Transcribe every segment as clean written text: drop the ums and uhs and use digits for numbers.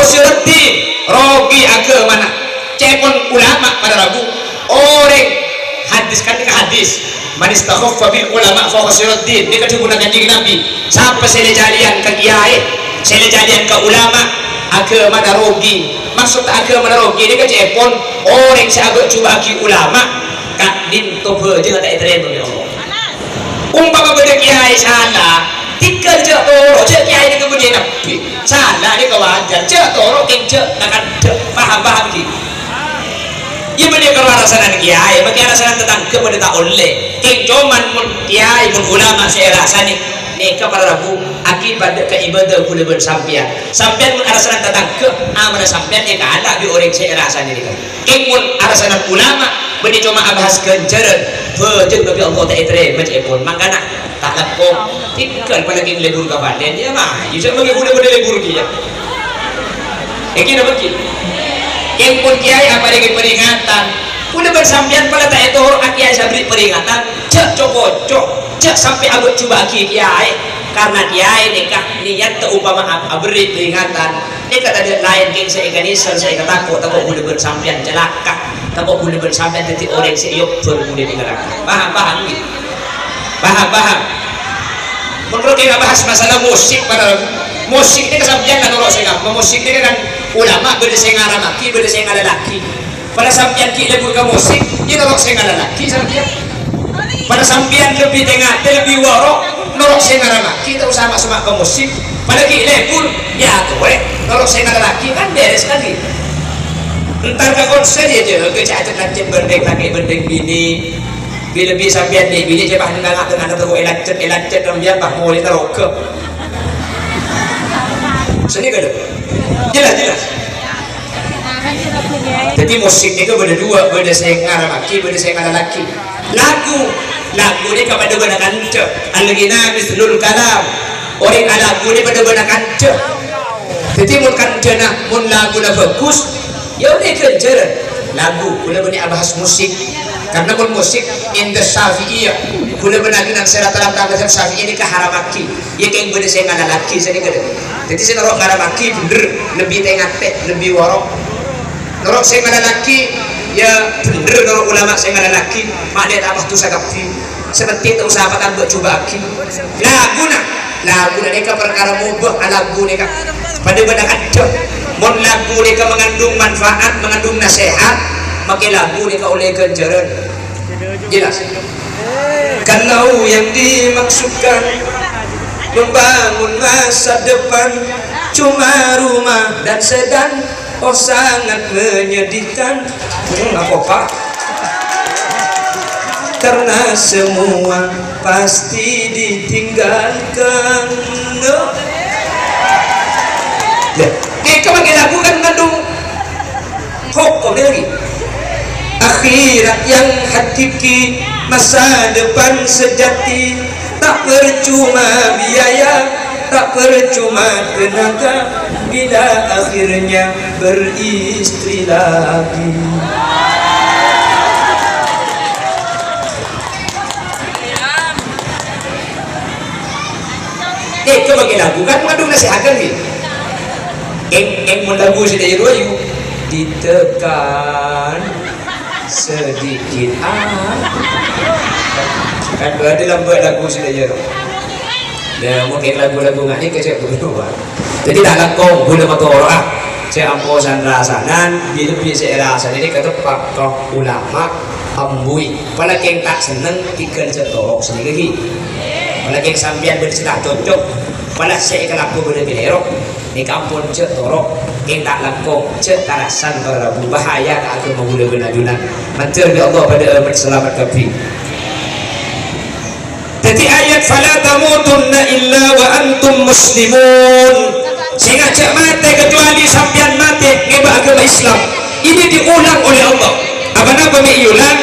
khosiruddin rogi agama mana cepon ulama pada ragu orang hadis kan hadis manis takhaffa bil ulama fa khosiruddin dia kedua kanjeng Nabi sampai selejalian ke kiai selejalian ke ulama agama mana rogi maksud agama mana rogi dia cepon orang sahabat cuba ki ulama kak din to beje tak terima ya Allah umpama beda kiai salah tiga je toro je kiai ni kemudian nabi salah dia kewajar je toro king je akan paham di ia benda keluar rasanan kiai bagi rasanan tentang kepada tak oleh king cuman mun kiai mun ulama saya rasa ni neka para rabu akibat keibadah boleh bersampian sampian mun rasanan tentang ke amana sampian dia kalah di orang saya rasa ni king mun rasanan ulama benda cuma bahas kencaran bejeng bagi Allah tak itre macam pun makana tak lekong tinggal pada king lebur ke badan dia mah bisa bagi budak-budak lebur dia iki nak bagi yang pun kiai apa lagi peringatan udah bersampian pada tak itu orang kiai saya beri peringatan cek cocok cek sampai abad coba kiai karena kiai nikah niat teupama beri peringatan ini kata dia lain king saya ikan saya takut boleh bersampian celaka takut boleh bersampian jadi orang seyok bermudah di neraka paham gitu paham menurut kita bahas masalah musik pada musik ini kesampian kan orang saya musik ini kan ulama beda saya ngaramaki beda saya ngalalaki pada sampian kita lebur ke musik ini norok saya ngalalaki sampian pada sampian lebih tengah lebih warok norok saya ngaramaki kita usah masuk ke musik pada kita lebur ya tuh norok saya ngalalaki kan beres lagi entar ke konser ya je kecacet lancet berdeng lagi berdeng bini bila bisa sampian ni bini je bahan nggak ngatur ngatur tuh elacet rambian bah mau kita rokok sini kada jelas jadi musik itu beda dua beda saya ngaramaki beda saya ngalalaki lagu ni kepada benda kanca al-ghina mislul kalam orang lagu ni pada benda kanca jadi mun kanca mun lagu na bagus ya udah kencaran lagu boleh bahas musik karena mun musik in the syafi'iyah boleh benar serat dalam mazhab syafi'i ini keharamaki ya kayak boleh saya ngalalaki saya kada jadi saya norok ngaramaki bener lebih tengah lebih warok norok saya ngalalaki ya bener norok ulama saya ngalalaki mak dia tambah tu sagapi seperti itu usaha apa buat coba aki lagu mereka perkara mubah lagu mereka pada benda kacau mon lagu mereka mengandung manfaat mengandung nasihat maka lagu mereka oleh kencaran jelas kalau yang dimaksudkan membangun masa depan cuma rumah dan sedan oh sangat menyedihkan apa pak karena semua pasti ditinggalkan mereka pakai lagu kan mengandung hukum lagi akhirat yang hakiki masa depan sejati tak percuma biaya tak percuma tenaga bila akhirnya beristri lagi itu bagi lagu kan mengandung nasihat kan ni yang lagu sedaya royu ditekan sedikit kan berada dalam lagu sedaya royu dan mungkin lagu-lagu ngani kecil berdua jadi tak lakong boleh motor saya amposan rasanan bila saya rasa ini kata pak ulama ambui apalagi yang tak seneng tiga cetorok sendiri apalagi yang sambian bercerita cocok pada saya ikan aku berbelok di kampung cek torok yang tak lakong cek tarasan kalau bahaya tak aku mau boleh benajunan mantir ya Allah pada amat selamat kapi jadi ayat fala tamutunna illa wa antum muslimun sehingga cek mati kecuali sambian mati ngeba agama Islam ini diulang oleh Allah apa-apa diulang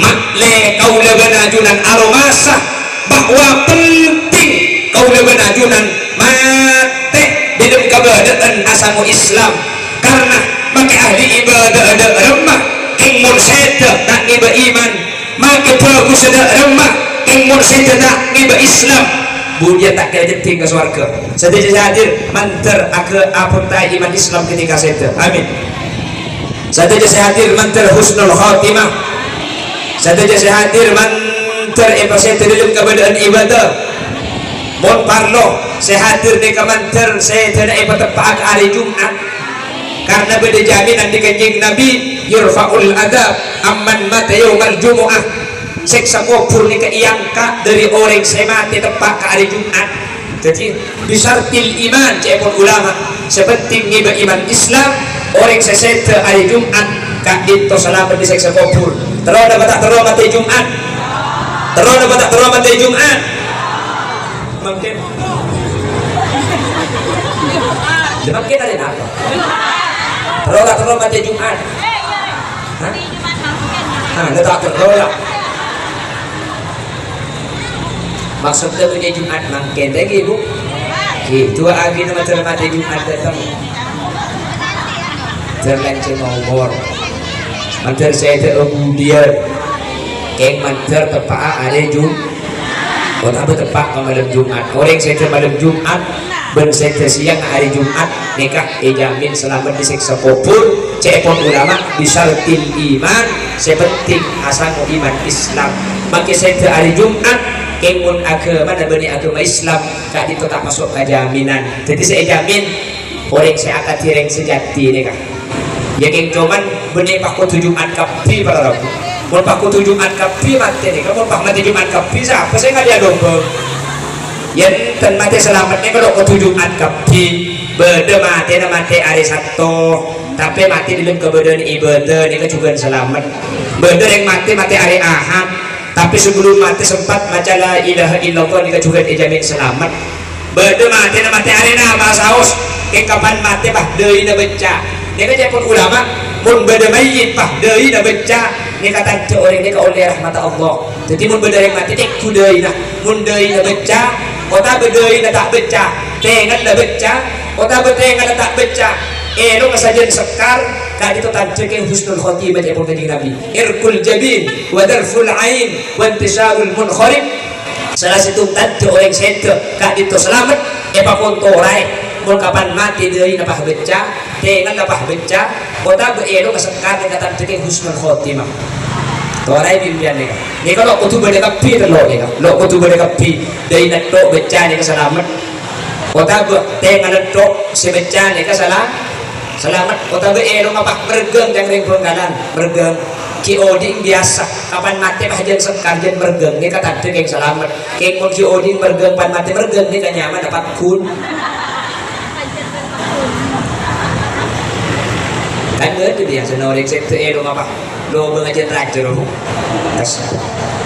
makle kaula benajunan aromasa bahwa penting kaula benajunan mati dalam keberadaan asamu Islam karena maka ahli ibadah ada remah ing mursida tak ngiba iman maka bagus ada remah ing mursida tak ngiba Islam kemudian tak kira tinggal ke surga. Sedaya saya hadir manter ke apuntai iman Islam ketika saya. Amin. Sedaya saya hadir manter husnul khatimah. Sedaya saya hadir manter saya dalam keberadaan ibadah. Mohon parlo saya hadir di manter saya tidak ibadah pada hari Jumat. Karena beda jaminan di kanjeng Nabi yurfa'ul adab amman mata yaumal jumu'ah, siksa kubur ni keiyangka dari orang saya mati tepat ke hari Jumat. Jadi bisartil iman cepon ulama sepenting iba iman Islam orang saya ke hari Jumat kak itu selamat di siksa kubur. Terus dapat tak terus mati Jumat, terus dapat tak terus mati Jumat mungkin sebab kita ada apa terus mati Jumat. Tak terus maksudnya punya Jumat mungkin lagi bu itu lagi nama termati Jumat datang terlenceng nomor manter saya terubudian yang manter tepat hari Jumat orang tepat ke malam Jumat orang saya malam Jumat ben saya siang hari Jumat nikah jamin selamat disiksa kubur cepon ulama bisartil iman sepenting asal iman Islam maka saya hari Jumat kengun agama dan benih agama Islam kak itu tak masuk ke jaminan. Jadi saya jamin orang saya akan tireng sejati nikah ya keng cuman benih paku Jumat kapi para rabu mau paku Jumat kapi mati nikah mau pak mati Jumat kapi siapa saya nggak dia domba yang ten mati selamatnya kalau ke Jumat kapi beda mati hari Sabtu tapi mati dalam keberadaan ibadah ini juga selamat. Beda yang mati hari Ahad tapi sebelum mati sempat baca la ilaha illallah ini juga dijamin selamat. Beda mati hari nama saus kapan mati bah deui na beca ini kan pun ulama mun beda mayit bah deui na beca ini kata orang ini oleh rahmat Allah. Jadi mun beda yang mati tek ku deui na mun deui na beca kota bedeui na tak beca tengan na beca kota betengan na tak beca lo kesajian sekar kak itu tanceking husnul khotimah ya pun kanjeng Nabi irkul jabin wa darful ain wa intisarul munharib salah satu tante orang sente kak itu selamat pakontorai mun kapan mati deui napah beca tengan napah beca kota be lo kesekar dengan tanceking husnul khotimah torai bimbian ni kalau kutu bade kapi telo ni lo kutu bade kapi deui nato beca ni selamat kota be tengan nato si beca ni selamat kota be lo ngapak bergeng yang ring penggalan bergeng ki oding biasa kapan mati bahagian sekar jen bergeng ni kata tu keng selamat keng mun ki oding bergeng pan mati bergeng ni kan nyaman dapat kun kan itu dia senori sekte lo ngapak lo mengajar raja lo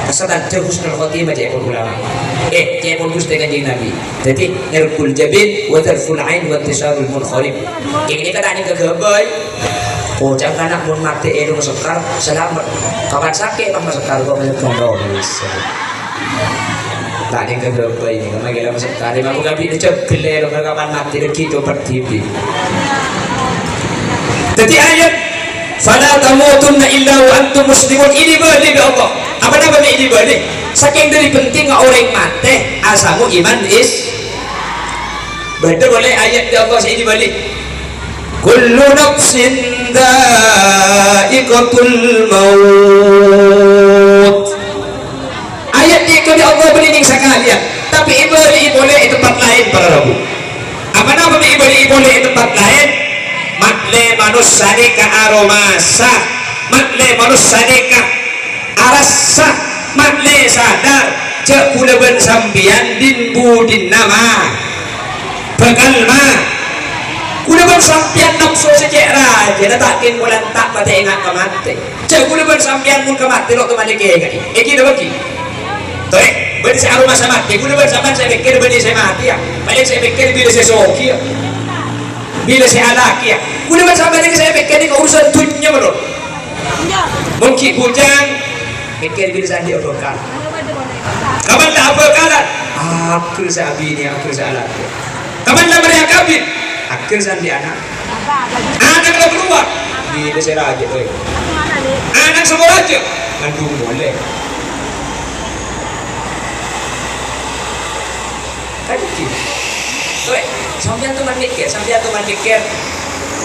kesatan husnul khotimah cepon ulama cepon gusti kanjeng Nabi. Jadi irkul jabin wa tarful ain wa intisarul munharib ini kata ni kegebay oh jangan anak mun mati lo sekar selamat kapan sakit pak sekar kok banyak kondo tak ada kegebay ni kama gila sekar ni aku gabi cek gele lo kapan mati gitu per TV. Jadi ayat fala tamutunna illa wa antum muslimun ini balik Allah apa nama ini balik saking dari penting orang mati asamu iman is beda boleh ayat di Allah ini balik kullu nafsin dha'iqatul maut ayat ini di Allah belining sekalian tapi ibadi boleh di tempat lain para rabu apa nama ibadi boleh di tempat lain matle manusanika aromasa matle manusanika arasa matle sadar cek kuleban sambian din budin nama bekal ma kuleban sambian nafsu secek raja natakin mulan tak mati ingat kemati cek kuleban sambian mun kemati lo kemana kaya iki dah bagi tuh berarti saya aromasa mati kuleban sambian saya pikir berarti saya mati ya paling saya pikir bila saya soki ya bila saya alaki ya kuleban sambian ini saya pikir ini urusan dunia menurut mungkin bujang pikir bila saya diobrokan kapan tak obrokan akhir saya abini akhir saya alaki kapan tak mereka kabin akhir saya di anak kalau keluar bila saya raja anak semua raja ngandung boleh Lagi. Tuh, sampean tuh mikir,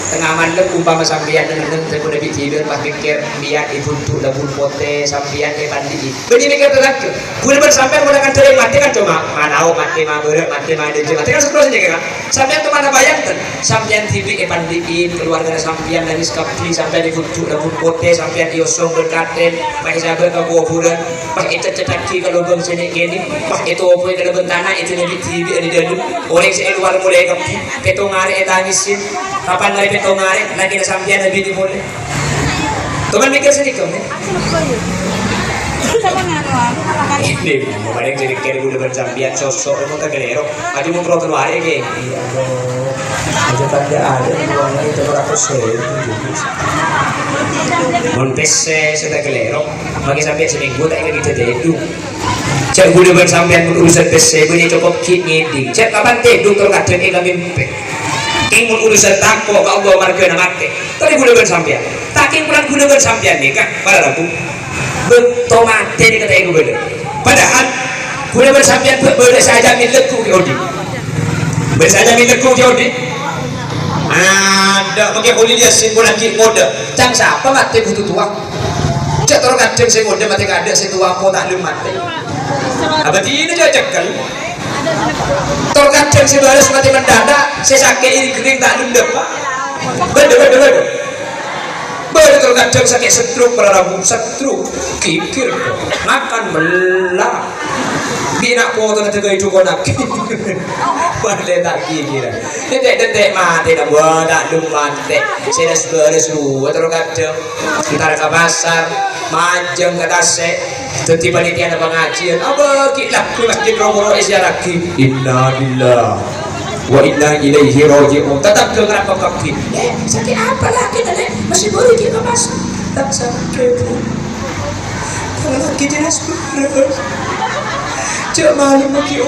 tengah malam umpama sampean dengan saya udah tidur pas mikir biar ibu tuh labun pote sampean pandi benih mikir terlalu gue bersampai menggunakan cara mati kan cuma manau mati mabur mati kan seterusnya kan sampean tuh mana bayangkan sampean TV pandiin keluarga sampean dari skapi sampean ibu tuh labun pote sampean diosong berkaten pakai sabar ke bulan pakai cecaki kalau bang sini gini pakai itu apa kalau bentana itu di TV di dalam orang si luar mulai kapi petong hari tangisin kapan dari petong hari lagi na sampean na bini boleh teman mikir sedikit ini mau balik jadi kira udah bersampian sosok mau tergelero aja mau keluar keluar ya kayak iya dong aja tanda ada uangnya itu berapa sen mon pese sudah gelero bagi sampean seminggu tak ingat kita itu cek udah bersampian urusan pese bunyi cukup kini cek kapan tidur terkadang ikan mimpi King urusan takpo ke Allah marga namake. Tadi gunakan sampean. Taking pulang gunakan sampean nih kan. Pada aku bertomate nih kata ibu beda. Padahal gunakan sampean berbeda saja milikku ke Odi. Bersaja milikku ke Odi. Ada pakai kulit dia simbolan kiri mode. Cang siapa mati butuh tuang. Cak terus kadang saya mode mati kadang saya tuang kau tak lem mati. Apa ini cocok kan? Terkadang si baris mati mendadak saya sakit ini gering tak lundep bener terkadang sakit stroke pada rambut stroke kikir makan belah bina foto nanti ke hidup konak boleh tak kikir detek mati nak buat tak mati saya dah sebaris lu terkadang kita ke pasar majang ke tasek tentu panitia ada pengajian apa kita masjid romo isya lagi innalillah wa inna ilaihi raji'un tetap dengar apa kaki sakit apa lagi nenek masih boleh kita pasar tak sakit kalau lagi jelas berat cak malam lagi